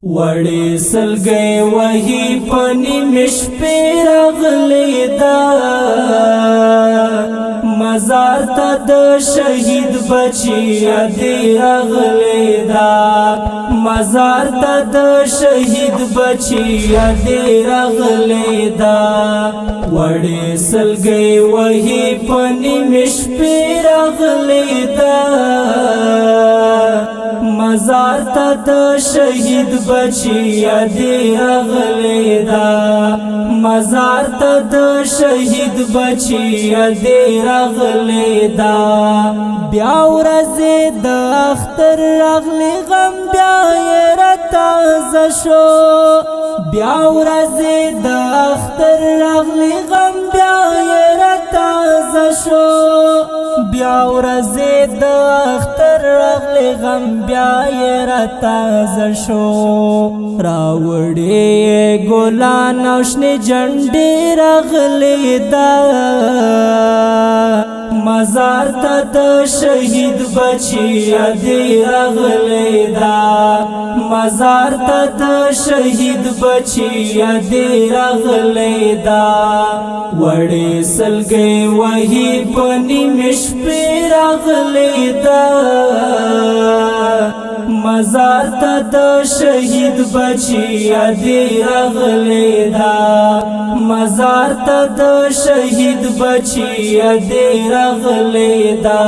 وړې سلګۍ وهي په نیمې شپې راغلې ده مزار ته د شهید بچي یادې راغلې ده مزار ته د شهید بچي یادې راغلې ده وړې سلګۍ وهي په نیمې شپې راغلې ده مزار ته د شهید بچي یادې راغلې ده مزار ته د شهید بچي یادې راغلې ده بیا ورځې د اختر راغلی غم بیا یې راتازه شو بیا ورځې د اختر راغلی غم بیا یې راتازه شو بیا ورځې د اختر راغلی غم بیا یې راتازه شو راوړې ګلان او شنې جنډې راغلې ده مزار ته د شهید بچي یادې راغلې ده مزار ته د شهید بچي یادې راغلې ده وړې سلګۍ وهي په نیمې شپې راغلې ده مزار ته د شهید بچي یادې راغلې ده مزار ته د شهید بچي یادې راغلې ده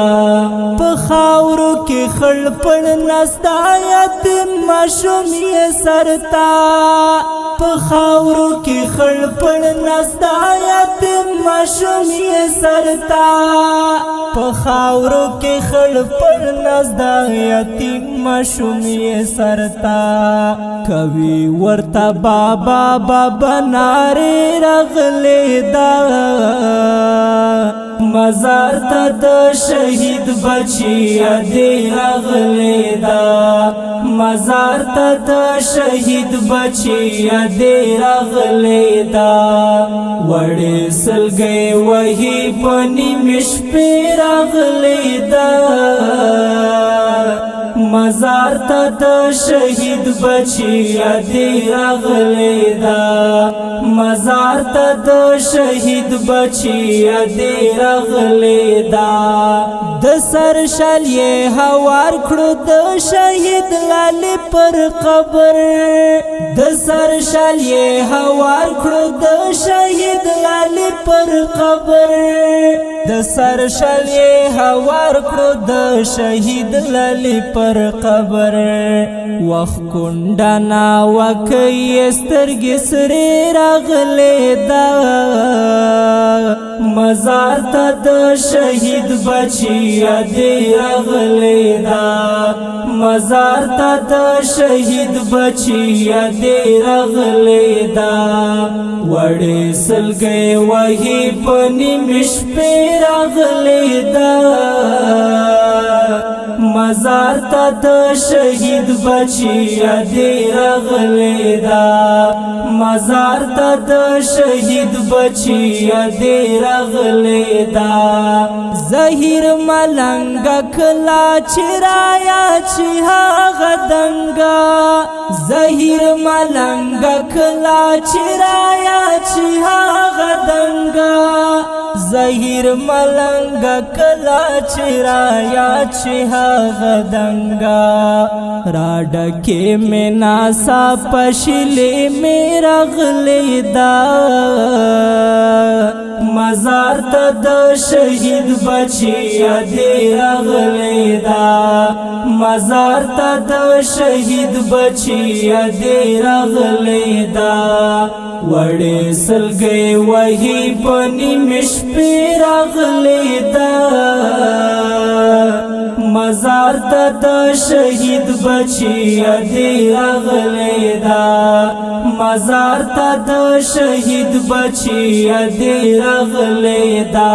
په خاورو کې خړ پړ نستا یتیم ماشوم یې سرتا په خاورو کې خړ پړ نستا یتیم ماشوم یې سرتا په خاورو کې خړ پړ نستا یتیم ماشوم یې سرتا کوي ورته بابا بابا نارې راغلې ده مزار ته د شهید بچي یادې راغلې ده مزار ته د شهید بچي یادې راغلې ده وړې سلګۍ وهي په نیمې شپې راغلې ده مزار ته د شهید بچي یادې راغلې ده مزار ته د شهید بچي یادې راغلې ده د سر شال یې هوار کړو د شهید لالې پر قبر د سر شال یې هوار کړو د شهید لالې پر قبر د سر شال یې هوار کړو د شهید لالې پر قبر وخ کونډه ناوکۍ سترګې سرې راغلې ده مزار ته د شهید بچي یادې راغلې ده مزار ته د شهید بچي یادې راغلې ده وړې سلګۍ وهي په نیمې شپې راغلې ده مزار ته د شهید بچي یادې راغلې ده مزار ته د شهید بچي یادې راغلې ده زهیر ملنګ کلا چرایا چې هغه دنګا زهیر ملنګ کلا چرایا چې هغه دنګا زهیر ملنګ کلا چرایا چې هغه دنګا راډکه مې ناسا پښلې مې راغلې ده مزار ته د شهید بچي یادې راغلې ده مزار ته د شهید بچي یادې راغلې ده وړې سلګۍ وهي په نیمې شپې راغلې ده مزار ته د شهید بچي یادې راغلې ده مزار ته د شهید بچي یادې راغلې ده